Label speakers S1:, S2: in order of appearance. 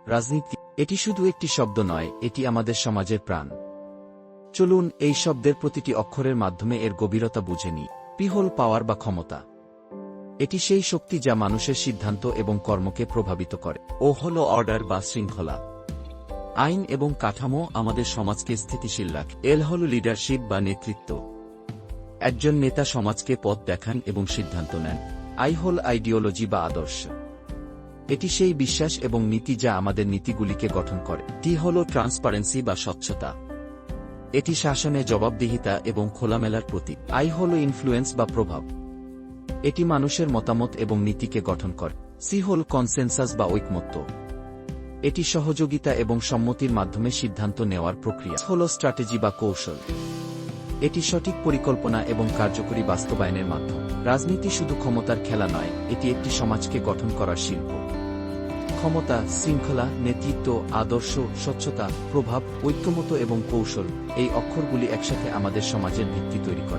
S1: রাজনীতি এটি শুধু একটি শব্দ নয়, এটি আমাদের সমাজের প্রাণ। চলুন এই শব্দের প্রতিটি অক্ষরের মাধ্যমে এর গভীরতা বুঝে নিই। পি হল পাওয়ার বা ক্ষমতা। এটি সেই শক্তি যা মানুষের সিদ্ধান্ত এবং কর্মকে প্রভাবিত করে। ও হল অর্ডার বা শৃঙ্খলা। আইন এবং কাঠামো আমাদের সমাজকে স্থিতিশীল রাখে। এল হল লিডারশিপ বা নেতৃত্ব। একজন নেতা সমাজকে পথ দেখান এবং সিদ্ধান্ত নেন। আই হল আইডিওলজি বা আদর্শ। এটি সেই বিশ্বাস এবং নীতি যা আমাদের নীতিগুলিকে গঠন করে। টি হল ট্রান্সপারেন্সি বা স্বচ্ছতা। এটি শাসনে জবাবদিহিতা এবং খোলামেলার প্রতীক। আই হল ইনফ্লুয়েন্স বা প্রভাব। এটি মানুষের মতামত এবং নীতিকে গঠন করে। সি হল কনসেনসাস বা ঐকমত্য। এটি সহযোগিতা এবং সম্মতির মাধ্যমে সিদ্ধান্ত নেওয়ার প্রক্রিয়া। হল স্ট্র্যাটেজি বা কৌশল। এটি সঠিক পরিকল্পনা এবং কার্যকরী বাস্তবায়নের মাধ্যম। রাজনীতি শুধু ক্ষমতার খেলা নয়, এটি একটি সমাজকে গঠন করার শিল্প। ক্ষমতা, শৃঙ্খলা, নেতৃত্ব, আদর্শ, স্বচ্ছতা, প্রভাব, ঐক্যমত এবং কৌশল, এই অক্ষরগুলি একসাথে আমাদের সমাজের ভিত্তি তৈরি করে।